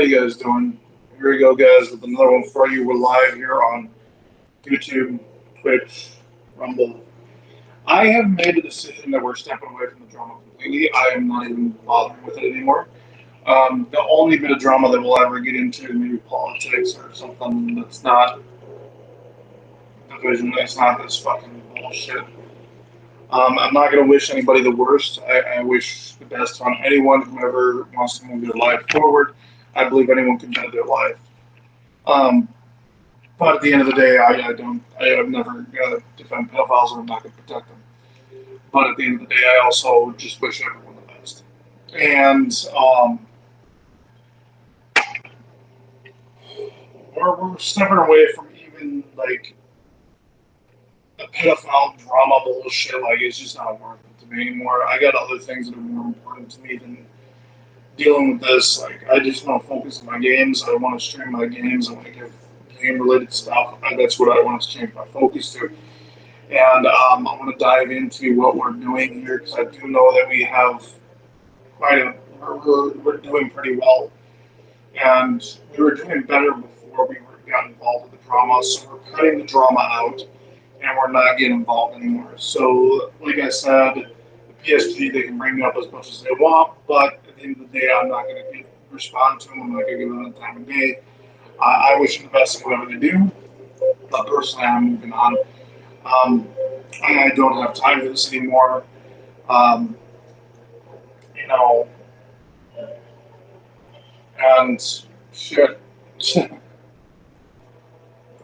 you guys doing? Here we go, guys, with another one for you. We're live here on YouTube, Twitch, Rumble. I have made a decision that we're stepping away from the drama completely. I am not even bothering with it anymore. The only bit of drama that we'll ever get into, maybe politics or something that's not division, that's not this fucking bullshit. I'm not going to wish anybody the worst. I wish the best on anyone, whoever wants to move their life forward. I believe anyone can better their life. Um, but at the end of the day, I'm never going to defend pedophiles or I'm not going to protect them. But at the end of the day, I also just wish everyone the best. And we're stepping away from even like the pedophile drama bullshit. Like, it's just not worth it to me anymore. I got other things that are more important to me than dealing with this. Like, I just want to focus on my games. I want to stream my games. I want to give game related stuff. That's what I want to change my focus to. And I want to dive into what we're doing here because I do know that we have quite a we're doing pretty well, and we were doing better before got involved with the drama. So we're cutting the drama out, and we're not getting involved anymore. So, like I said, the PSG they can bring me up as much as they want, but at the end of the day, I'm not going to respond to them. I'm not going to give them the time of day. I wish them the best in whatever they do, but personally, I'm moving on. Um, I don't have time for this anymore. Um, you know, and shit.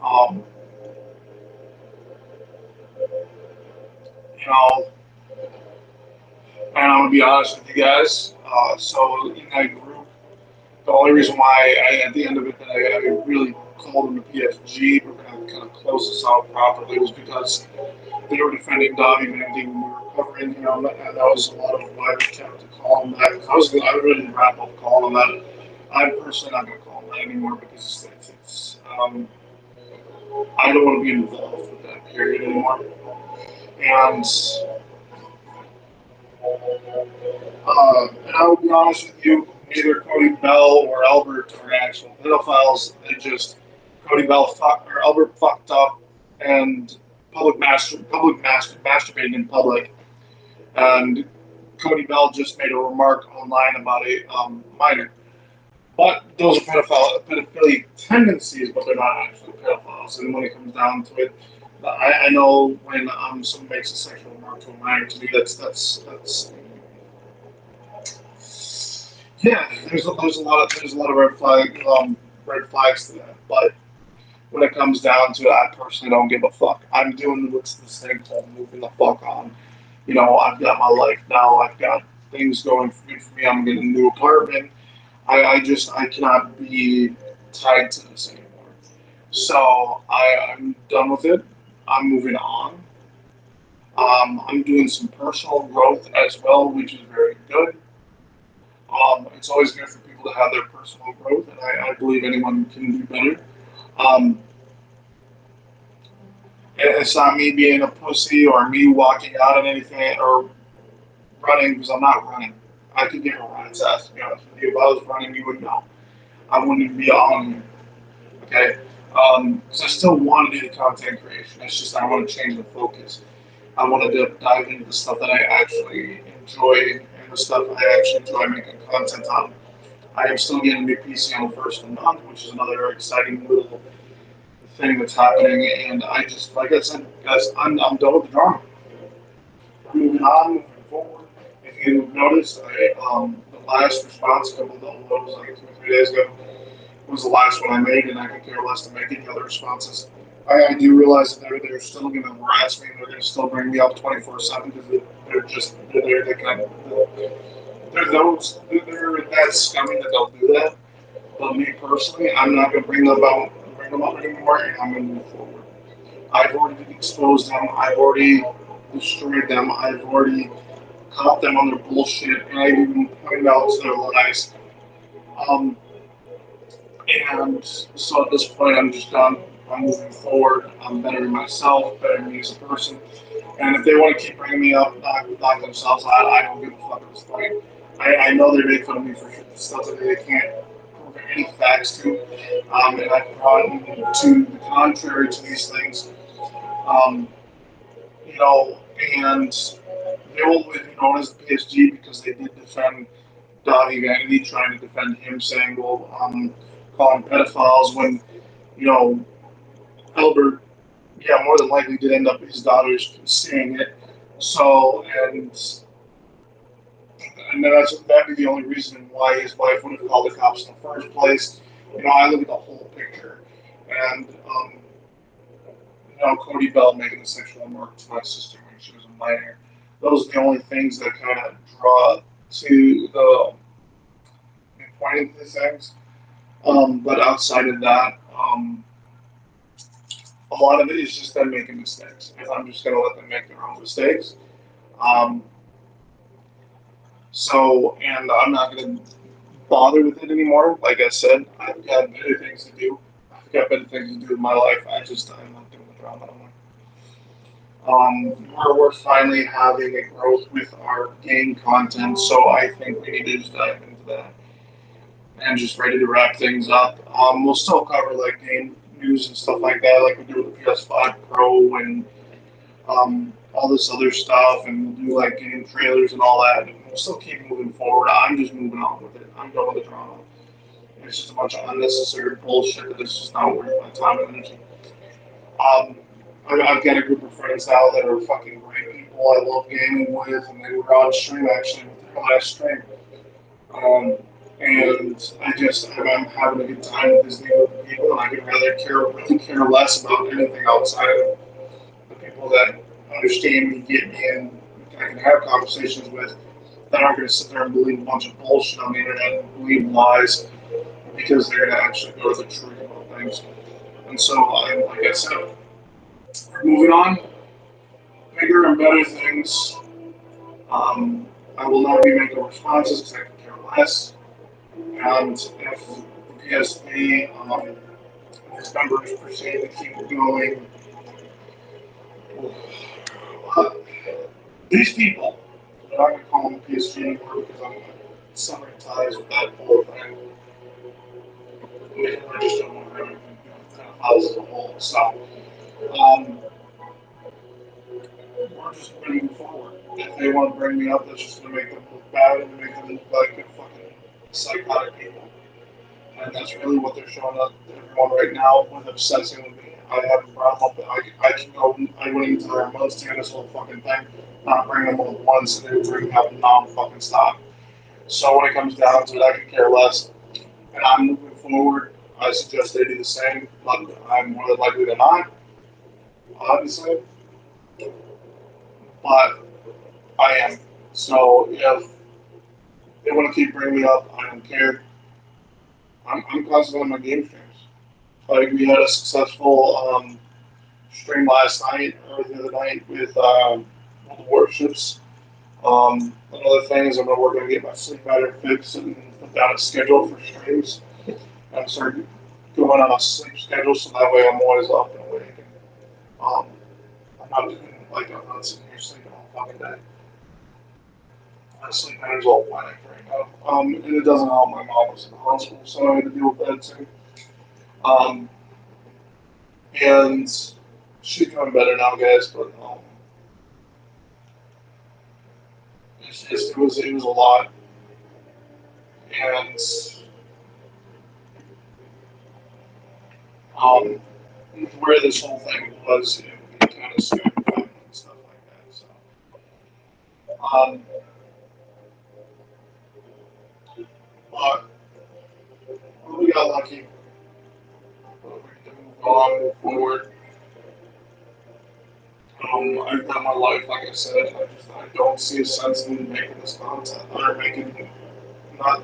um, you know, and I'm gonna be honest with you guys. So in that group, the only reason why at the end of it, that I really called them the PSG, we're gonna kind of close this out properly, was because they were defending Dobby Mandy when we were covering him, and that was a lot of why we kept calling that. I really didn't wrap up calling that. I'm personally not going to call him that anymore because I don't want to be involved with that period anymore. And and I will be honest with you, neither Cody Bell or Albert are actual pedophiles. They just Albert fucked up and masturbating in public, and Cody Bell just made a remark online about a minor. But those are pedophilia tendencies, but they're not actually pedophiles. And when it comes down to it, I know when someone makes a sexual remark to a minor, to me that's yeah. There's a lot of red flags to that. But when it comes down to it, I personally don't give a fuck. I'm doing what's this thing called moving the fuck on. I've got my life now. I've got things going good for me. I'm getting a new apartment. I cannot be tied to this anymore. So I'm done with it. I'm moving on. I'm doing some personal growth as well, which is very good. It's always good for people to have their personal growth, and I believe anyone can do better. Um, it's not me being a pussy or me walking out on anything or running because I'm not running. I could give a rat's ass to be honest with you. If I was running, you would know. I wouldn't even be on here. Okay, because I still want to do the content creation. It's just I want to change the focus. I want to dive into the stuff that I actually enjoy and the stuff I actually enjoy making content on. I am still getting a new PC on the first of the month, which is another exciting little thing that's happening. And I just, like I said, guys, I'm done with the drama. I'm moving on, moving forward. If you noticed, the last response, a couple of those like 2 or 3 days ago, was the last one I made, and I could care less to make any other responses. I do realize that they're still going to harass me, and they're going to still bring me up 24/7 because they're that scummy that they'll do that. But me personally, I'm not going to bring them up anymore, and I'm going to move forward. I've already exposed them. I've already destroyed them. I've already caught them on their bullshit, and I've even pointed out to their lies. Um, And so at this point, I'm just done. I'm moving forward. I'm bettering myself, bettering me as a person. And if they want to keep bringing me up, knock themselves out, I don't give a fuck at this point. I know they make fun of me for stuff that they can't prove any facts to, and I've brought to the contrary to these things, um, you know, and they will be known as the PSG because they did defend Donnie Vanity, trying to defend him, saying, well, calling pedophiles when, you know, Albert, yeah, more than likely did end up his daughters seeing it. So, and that'd be the only reason why his wife would have called the cops in the first place. You know, I look at the whole picture, and you know, Cody Bell making the sexual remark to my sister when she was a minor. Those are the only things that kind of draw to the pointing to these things. But outside of that, a lot of it is just them making mistakes, and I'm just gonna let them make their own mistakes. Um, and I'm not gonna bother with it anymore. Like I said, I've got better things to do. I've got better things to do in my life. I'm not doing the drama anymore. We're finally having a growth with our game content, so I think we need to just dive into that and just ready to wrap things up. We'll still cover like game news and stuff like that, like we do with the PS5 Pro and all this other stuff, and we'll do like game trailers and all that. And we'll still keep moving forward. I'm just moving on with it. I'm done with the drama. It's just a bunch of unnecessary bullshit that is just not worth my time and energy. Um, I've got a group of friends now that are fucking great people I love gaming with, and they were on stream actually with their last stream. Um, and I'm having a good time with these new people, and I could really care less about anything outside of the people that understand me, get me, and I can have conversations with that aren't going to sit there and believe a bunch of bullshit on the internet and believe lies because they're going to actually go to the truth about things. And so, like I said, moving on, bigger and better things. Um, I will not be making responses because I can care less. And if the PSP, his numbers proceed to keep going, these people, I'm not going to call them PSG anymore because I'm severing ties with that whole thing. I just don't want to have anything to do with pedophiles as a whole. So, um, we're just moving forward. If they want to bring me up, that's just going to make them look bad and make them look like they're fucking psychotic people. And that's really what they're showing up to everyone right now with obsessing with me. I have a problem with it. I can go, I went into their months to this whole fucking thing, not bring them up once, and then bring them non-fucking stop. So when it comes down to it, I can care less. And I'm moving forward. I suggest they do the same, but I'm more than likely than not, obviously. But I am. So if they want to keep bringing me up, I don't care. I'm constantly on my game streams. Like we had a successful stream last night or the other night with the warships. Another thing is I'm gonna work on getting my sleep pattern fixed and put down a schedule for streams. And start going on a sleep schedule so that way I'm always up and awake. And, I'm not doing like I'm not sitting here sleeping all fucking day. My sleep patterns all whack right now. And it doesn't help. My mom was in the hospital, so I had to deal with that too. Um, and she's doing better now, guys. But it was a lot, and um, where this whole thing was, it kind of screwed me and stuff like that. So, um, but we got lucky. But we can move on, move forward. I've done my life, like I said. I don't see a sense in making this content or making not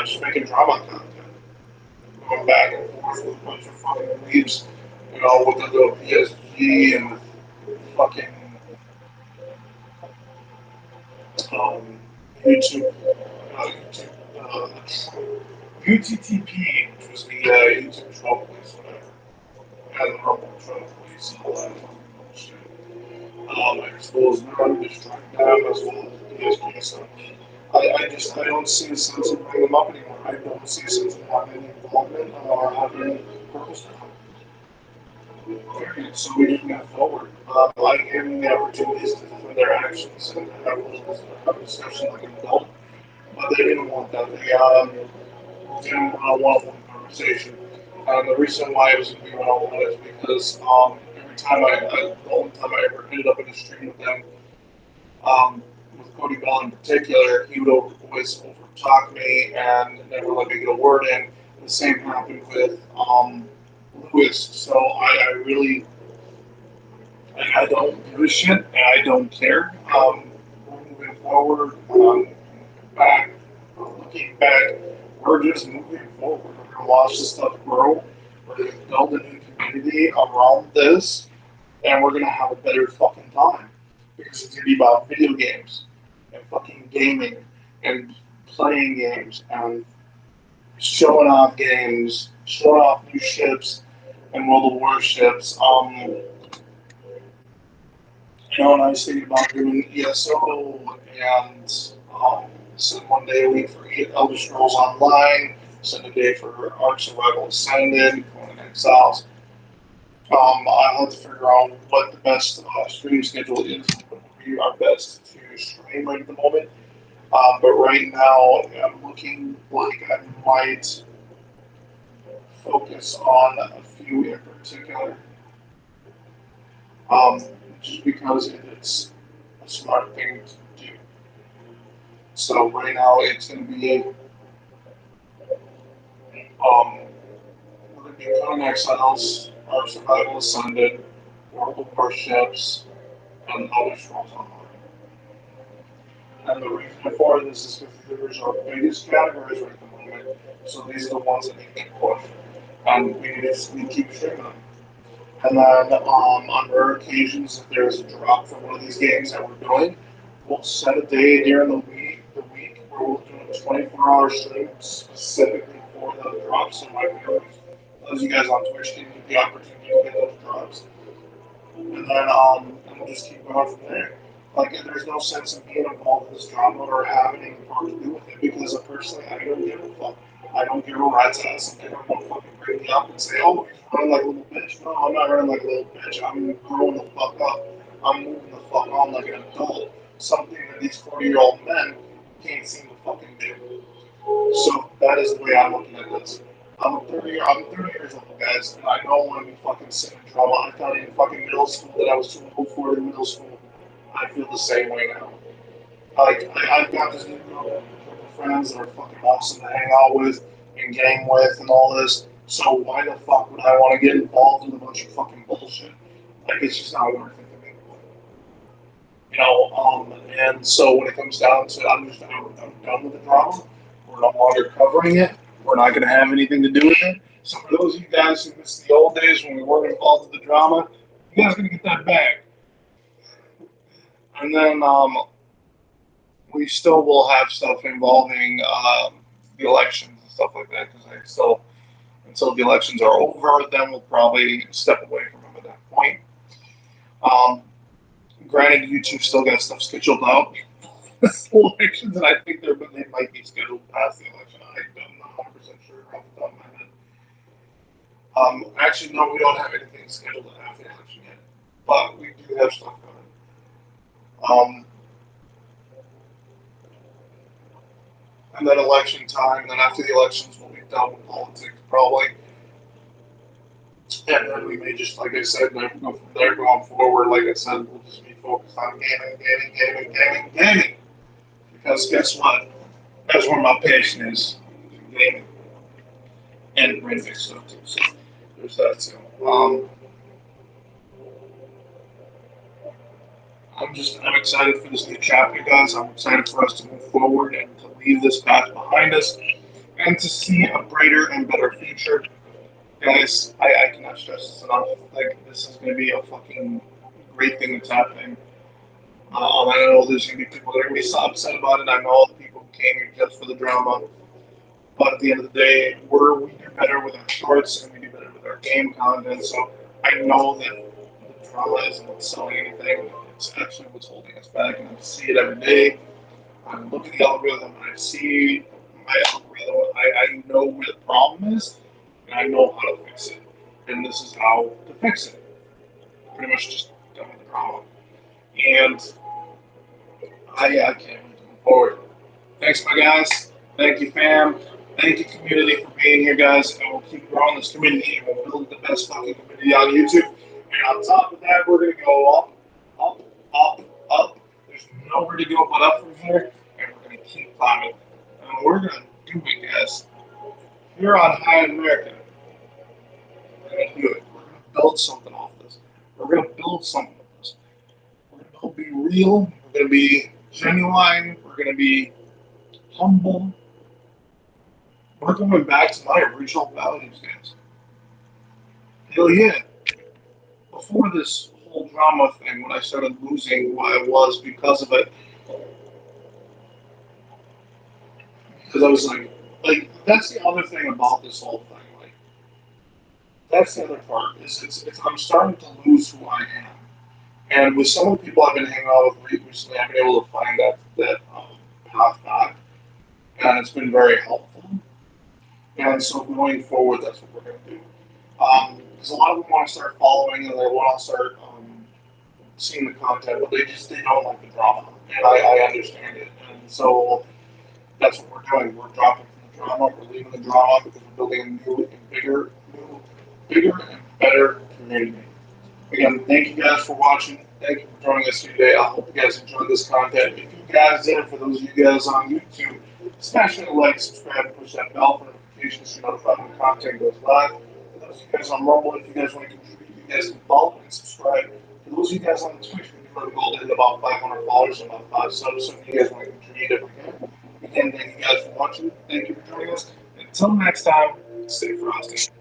just making drama content. Going back and forth with a bunch of fucking leaves, you know, with the little PSG and fucking um, YouTube, YouTube, UTTP, which was the YouTube troll police, whatever, and the Rumble troll police and all that fucking bullshit. I exposed them, destroyed them, as well as the PSG. So I don't see a sense of bringing them up anymore. I don't see a sense of having any involvement or having any purpose. Period. So we just move forward. I gave them the opportunities to defend their actions and have a discussion like an adult, but they didn't want that. They didn't want a one-on-one conversation. The reason why it was going to be one-on-one is because every time the only time I ever ended up in a stream with them, um, with Cody Bell in particular, he would always over-talk me and never let me get a word in. The same happened with Lewis. So I really I don't give a shit, and I don't care. We're moving forward. Back, looking back, we're just moving forward. We're gonna watch this stuff grow. We're gonna build a new community around this, and we're gonna have a better fucking time because it's gonna be about video games and fucking gaming and playing games and showing off games, showing off new ships and World of Warships. And I was thinking about doing ESO and send one day a week for Elder Scrolls Online, send a day for Ark Survival Ascended, Conan Exiles. I'll have to figure out what the best stream schedule is, what would be our best to stream right at the moment. But right now, I'm looking like I might focus on a few in particular, um, just because it's a smart thing to do. So right now it's going to be we're going to be Conan Exiles, Ark Survival Ascended, World of Warships, and Elder Scrolls Online. And the reason for this is because those are our biggest categories right at the moment. So these are the ones that need to push, and we need to keep streaming them. And then on rare occasions, if there's a drop from one of these games that we're doing, we'll set a day during the week where we'll do a 24-hour stream specifically for those drops. So my viewers, those of you guys on Twitch, can get the opportunity to get those drops. And we'll just keep going from there. Like, there's no sense in being involved in this drama or having any part to do with it because personally, I don't give a fuck. I don't give a rat's ass. If everyone fucking bring me up and say, oh, he's running like a little bitch. No, I'm not running like a little bitch. I'm growing the fuck up. I'm moving the fuck on like an adult. Something that these 40-year-old men can't seem to fucking do. So that is the way I'm looking at this. I'm 30 years old, guys, and I don't want to be fucking sitting in drama. I thought in fucking middle school that I was too old for it in middle school. I feel the same way now. Like, I've got this new group of friends that are fucking awesome to hang out with and game with and all this. So why the fuck would I want to get involved in a bunch of fucking bullshit? Like, it's just not worth it to me. And so when it comes down to, I'm done with the drama. We're no longer covering it. We're not going to have anything to do with it. So for those of you guys who missed the old days when we weren't involved with the drama, you guys are going to get that back. And then we still will have stuff involving the elections and stuff like that because I still, until the elections are over, then we'll probably step away from them at that point. Granted, YouTube still got stuff scheduled out for the elections, and I think they might be scheduled past the election. I'm not 100% sure off the top of my head. Actually, no, we don't have anything scheduled after the election yet, but we do have stuff coming. And then election time, and then after the elections, we'll be done with politics probably. And then we may just, like I said, go from there going forward. Like I said, we'll just be focused on gaming. Because guess what? That's where my passion is, gaming. And random stuff too. So there's that too. I'm excited for this new chapter, guys. I'm excited for us to move forward and to leave this past behind us and to see a brighter and better future. Guys, I cannot stress this enough. Like, this is going to be a fucking great thing that's happening. I know there's going to be people that are going to be so upset about it. I know all the people who came here just for the drama. But at the end of the day, we do better with our shorts and we do better with our game content. So I know that the drama isn't what's selling anything. It's actually what's holding us back. And I see it every day. I look at the algorithm, I see my algorithm, I know where the problem is, and I know how to fix it. And this is how to fix it. Pretty much just done with the problem. And I can't wait to move forward. Thanks, my guys. Thank you, fam. Thank you, community, for being here, guys. And we'll keep growing this community, and we'll build the best fucking community on YouTube. And on top of that, we're going to go up, up, up, up. There's nowhere to go but up from here, and we're going to keep climbing. And we're going to do it, guys. Here on Hyatt America, we're going to do it. We're going to build something off this. We're going to build something off this. We're going to be real. We're going to be genuine. We're going to be humble. We're going back to my original values, guys. Hell yeah. Before this whole drama thing, when I started losing who I was because of it, because I was like that's the other thing about this whole thing. Like, that's the other part is it's I'm starting to lose who I am. And with some of the people I've been hanging out with recently, I've been able to find that path back, and it's been very helpful. And so going forward, that's what we're going to do. Because a lot of them want to start following and they want to start seeing the content, but they don't like the drama, and I understand it. And so that's what we're doing. We're dropping from the drama. We're leaving the drama because we're building a new and bigger and better community. Again, thank you guys for watching. Thank you for joining us today. I hope you guys enjoyed this content. If you guys did, for those of you guys on YouTube, smash that like, subscribe, and push that bell for notifications so you're notified when content goes live. For those of you guys on Rumble, if you guys want to contribute, you guys can follow and subscribe. For those of you guys on Twitch, we're doing a goal to hit about 500 followers and about 5 subs. So if you guys want to contribute, if we can. Again, thank you guys for watching. Thank you for joining us. Until next time, stay frosty.